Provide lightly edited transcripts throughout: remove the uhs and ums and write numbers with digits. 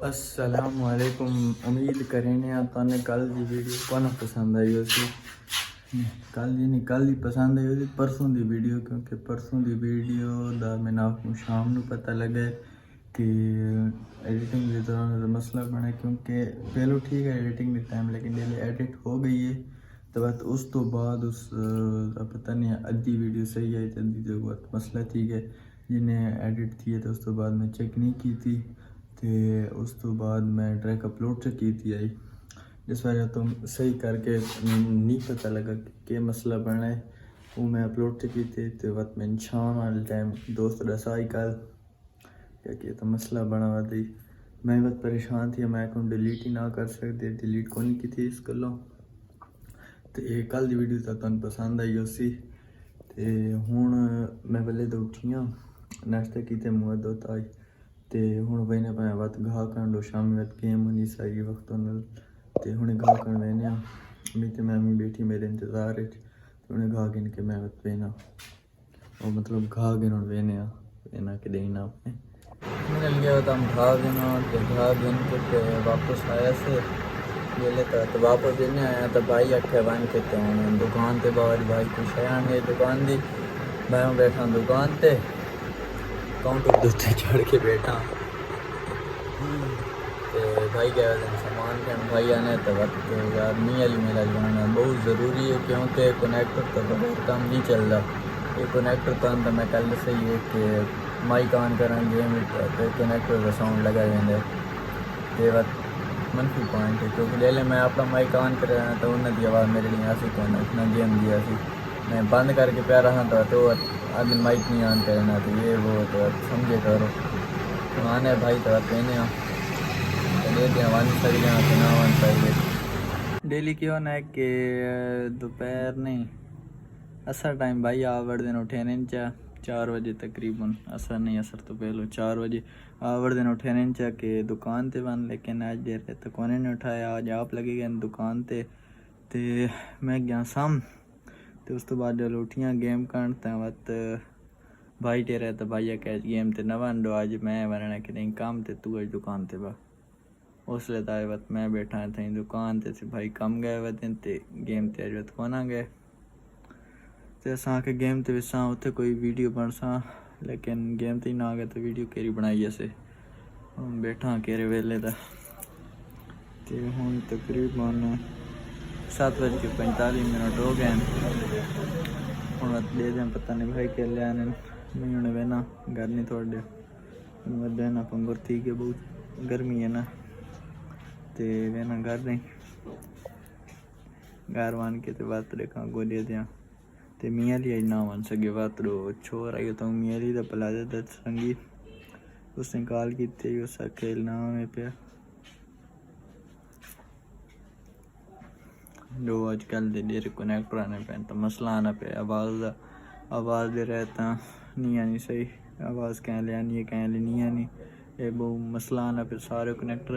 अस्सलामुअलैकुम। उम्मीद करें तुमने कल की वीडियो को पसंद आई उसी कल ही पसंद आई उसी परसों की वीडियो, क्योंकि परसों की वीडियो का मैंने आपको शाम को पता लगा कि एडिटिंग के दौरान मसला बना, क्योंकि पहले ठीक है एडिटिंग के टाइम, लेकिन डेली एडिट हो गई है तो बस उस तो बाद उस पता नहीं अद्धी वीडियो सही आई तो अद्धी जो बहुत मसला ठीक है जिन्हें एडिट थी तो उस तो बाद मैं चेक नहीं की थी ते उस तो बाद मैं ट्रैक अपलोड से की थी आई, जिस वजह तो सही करके नहीं पता लगा कि मसला बना है। वो मैं अपलोड से की थी तो वक्त मैं शाम वाले टाइम दोस्त दसा ही कल क्या तो मसला बना हुआ थी। मैं बहुत परेशान थी, मैं अकाउंट डिलीट ही ना कर सकते, डिलीट को नहीं की थी इस गलों। तो ये कल की वीडियो तो तुम पसंद आई उसी ते हुण मैं पहले तो उठियाँ नाश्ता किते मुँह धोता आई ते हुण बहने पाया वत घा कर लो शामी वत गेम होनी सारी वक्त ते हुणे घा कर बहने मी तो मैं बैठी मेरे इंतजार हुणे घा गिन के मैं वत बहना और मतलब घा गिन बहने बहना के देना अपने मिल गया तो हम घा गिना तो घा गिन के वापस आया से वेले तो वापस देने आया तो भाई आखे बन के तो हूँ दुकान ते बाहर भाई कुछ है नहीं दुकान दी, मैं बैठा दुकान ते काउंटर के उत्ते चढ़ के बैठा तो भाई गया सामान के भाई आने तो वक्त यार नहीं अली मेरा जाना बहुत ज़रूरी है, क्योंकि कनेक्टर तो बगैर काम नहीं चलता। ये कनेक्टर तो मैं कल से ही है कि माइक ऑन करा गेम तो कनेक्टर का साउंड लगा देंगे ये वक्त मनफी पॉइंट है, क्योंकि डेले मैं अपना माइक ऑन कर रहा तो उन्हें आवाज़ मेरे लिए आसी कौन उतना गेम दिया सी मैं बंद करके प्या रहा तो आगे माइक नहीं ऑन करना तो ये वो तो समझे करो आने भाई तो कहने डेली क्यों ना कि दोपहर नहीं असर टाइम भाई आवड़ दिन उठे नहीं 4 बजे तकरीबन, असर नहीं असर तो पहले 4 बजे आवड़ दिन उठे नहीं के दुकान ते बन, लेकिन आज देर तो कोने ने उठाया, आज आप लगे गए दुकान ते मैं गया साम तो उस तो बाद जब उठियाँ गेम करते वत भाई टेरा तो भाई कह गेम ते न वन दो आज मैं बनना कि नहीं काम ते तू आज दुकान ते बा उसले ताए वत मैं बैठा थी दुकान ते भाई कम गए वे दिन ते गेम ते अज वत कोना गए ते असा के गेम ते विसा उत्थे कोई वीडियो बन सा, लेकिन गेम ते ना गए तो वीडियो केरी बनाई ऐसे हम बैठा केरे वेले दा ते हुन तकरीबन 7:45 हो गए हुन दे दें पता नहीं भाई के लिया नहीं उन्हें वेना घर नहीं थोड़े देना पंगुर थी के बहुत गर्मी है ना ते वेना घर नहीं घर वन के ते बात देखा गोलिया दिया ते मियाँ लिया ना वन सके बात रो छोर आई तो मियाँ ली पला दे संगी उसने कॉल की थी उसका खेलना में पे जो आजकल दे डेरे कनेक्टर आने पे तो मसला आना पे आवाज़ दे रहता नहीं आनी सही आवाज़ कह ले आनी है कह ले नहीं आनी ये बहुत मसला आना पे सारे कनेक्टर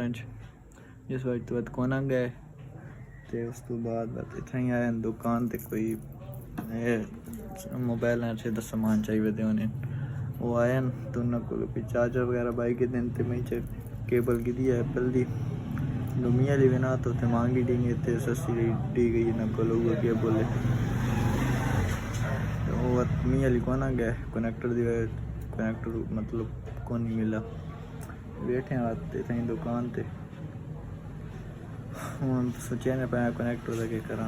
जिस वक्त तो कोना गए तो उस तो बाद इतना ही आया दुकान ते कोई मोबाइल से तो सामान चाहिए थे उन्हें वो आया तो उन्होंने को चार्जर वगैरह बाई के दिन ते मैं केबल की दी एप्पल दी मियाँ ली बिना तो थे मांगी देंगे थे सस्ती दी गई ना को लोग क्या बोले वो मियाँ ली कोना गए कनेक्टर दी कनेक्टर मतलब कौन नहीं मिला बैठे आते थे दुकान ते हम सोचा नहीं पाया कनेक्टर का क्या करा,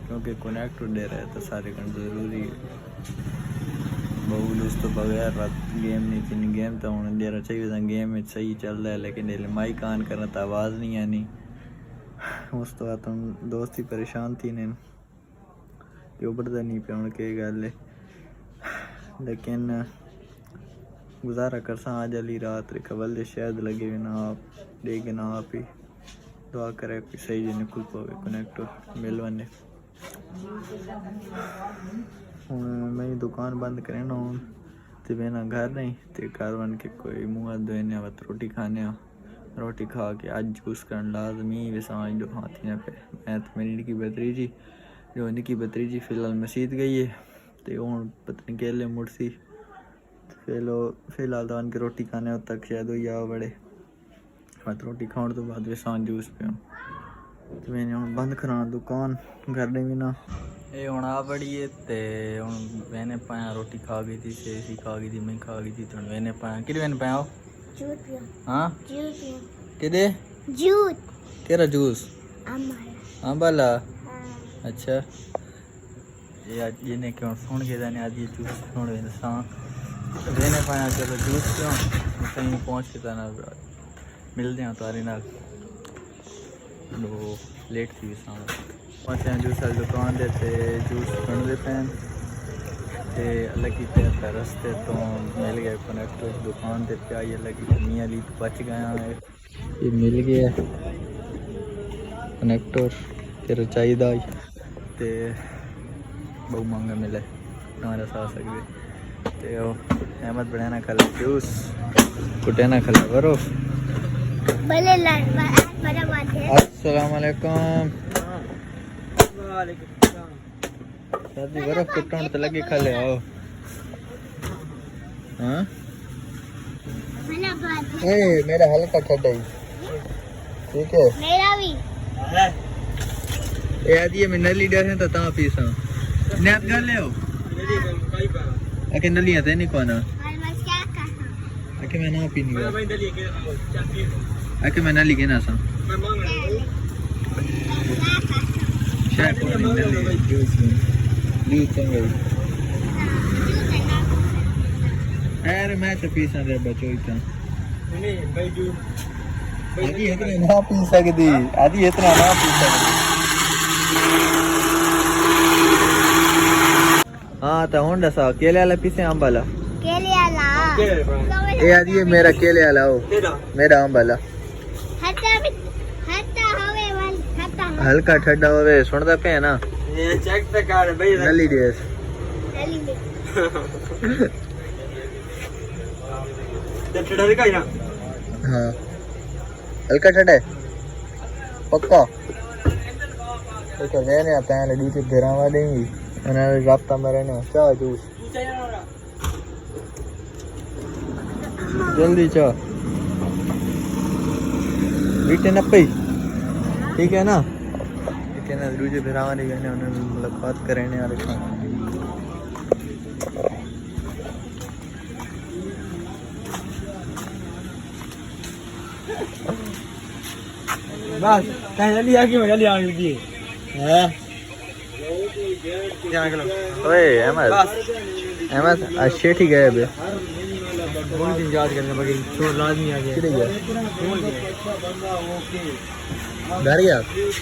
क्योंकि कनेक्टर दे रहे तो सारे घंटे ज़रूरी है बहुत उस तो बगैर गेम नहीं थी गेम तो हूँ देर चाहिए था गेम में सही चल रहा है, लेकिन डेली माइक ऑन करना तो आवाज़ नहीं आनी उस तो बाद दोस्त ही परेशान थी ने उभरता नहीं पे के गल है, लेकिन गुजारा कर सा आज अली रात रिकवल दे शायद लगे भी ना आप देखे ना आप ही दुआ करे कोई सही जी निकल पावे कनेक्टर मिल बने हूँ मैं दुकान बंद करें ना हूँ तो बिना घर नहीं तो घर बन के कोई मुँह धोने वत रोटी खा के आज जूस कर लाजमी वे समझ दो हाथी ना पे मैं तो मेरी निकी भतीजी फ़िलहाल मस्जिद गई है तो हूँ पता नहीं केले मुड़सी फिलहाल तो के रोटी खाने तक शायद हो या बड़े मैं रोटी खाने तो बाद सांझ जूस पिया तो मैंने हम बंद करा दुकान घर ने भी ना ये हूँ आ बड़ी है तो हूँ मैंने पाया रोटी खा गई थी सेसी खा गई थी मैं खा गई थी तो मैंने पाया कि मैंने पाया हाँ कि केरा जूस अम्बाला अच्छा ये आज ये ने क्यों सुन के जाने आज ये जूस सुन मैंने पाया चलो जूस क्यों कहीं पहुँच के जाना मिलते हैं तारे नाल लेट थी सामने पहुँचे हैं जूस वाली दुकान देते जूस सुनते पैन ते अलग ही रस्ते तो मिल गया कनेक्टर दुकान से पिया ये लगी मियाँ ली बच गया है ये मिल गया कनेक्टर तेरा चाहिए ते बहुत महंगा मिले हमारा साथ सकते ते अहमद बनाना खला जूस कुटेना खला बरो अस्सलाम वालेकुम शादी बर्फ कुटन तो लगी खा ले आओ हाँ ए मेरा हल्का ठंडा ही ठीक है मेरा भी ए आज ये मैं नली डर है तो ता पीसा स्नैप कर ले आओ अके नली आते नहीं कौन अके मैं ना पीनी है अके मैं नली के ना सा शायद कौन नली जूस जूस चंगे अरे मैं तो पी सकता बचो इतना नहीं भाई जूस आदि इतना ना पी सकती आदि इतना ना पी सकती हाँ तो होंडा सा केले वाला पीसे आम वाला केले वाला ए आदि ये मेरा केले वाला हो मेरा आम वाला हल्का ठंडा होवे सुनदा पे ना ये चेक पे कर भाई नली देस जब ठंडा का ही ना हाँ हल्का ठंडा है पक्का तो कर देने आता है लड्डू से गिरावा देंगी અને રાબતા માં રહેને ચા જूस जल्दी चा मीठे न पई ठीक है ना दूजे फिरावा नहीं गए उन्होंने मुलाकात करने वाले बस जल्दी आ गई जल्दी आ गई है ओए अहमद आज शेठ ही गए बे बहुत दिन याद करने बाकी छोड़ लाजमी आ गया किधर गया घर गया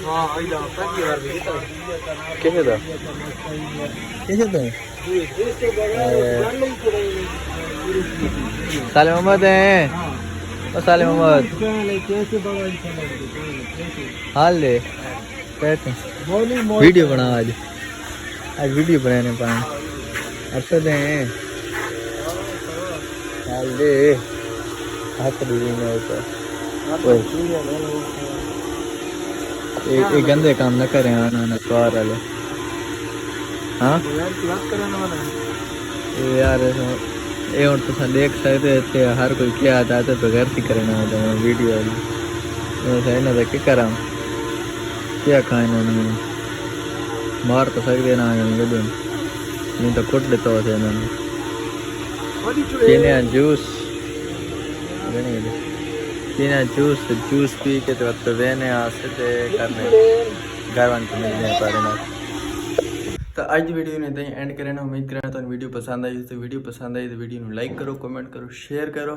हां आइला पक्की बार भी कैसे था साले मोहम्मद हैं ओ साले मोहम्मद हाल ले कहते वीडियो बना आज वीडियो बनाने पाए अरसद हैं हाल दे हाथ दीजिए ऊपर ये गंदे काम न करें उन्होंने सवार वाले हाँ यार ये और तो देख सकते थे हर कोई क्या आता है तो घर से करना होता है वीडियो वाली सही ना था क्या करा क्या खाए इन्होंने मार तो सकते ना नहीं तो कुट देता होता इन्होंने पीने जूस पीना जूस पी के तो वेने आते करने घर वन को मिल जाए पारे ना तो आज की वीडियो ने एंड करें उम्मीद करें तो वीडियो पसंद आई तो वीडियो में लाइक करो कमेंट करो शेयर करो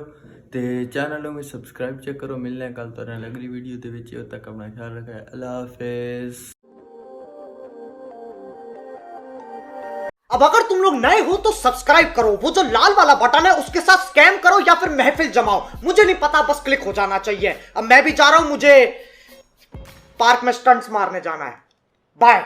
तो चैनल में सब्सक्राइब चेक करो मिलने कल तो अगली वीडियो के तक अपना ख्याल रखा अल्लाह हाफिज। अब अगर तुम लोग नए हो तो सब्सक्राइब करो, वो जो लाल वाला बटन है उसके साथ स्कैम करो या फिर महफिल जमाओ, मुझे नहीं पता, बस क्लिक हो जाना चाहिए। अब मैं भी जा रहा हूं, मुझे पार्क में स्टंट्स मारने जाना है। बाय।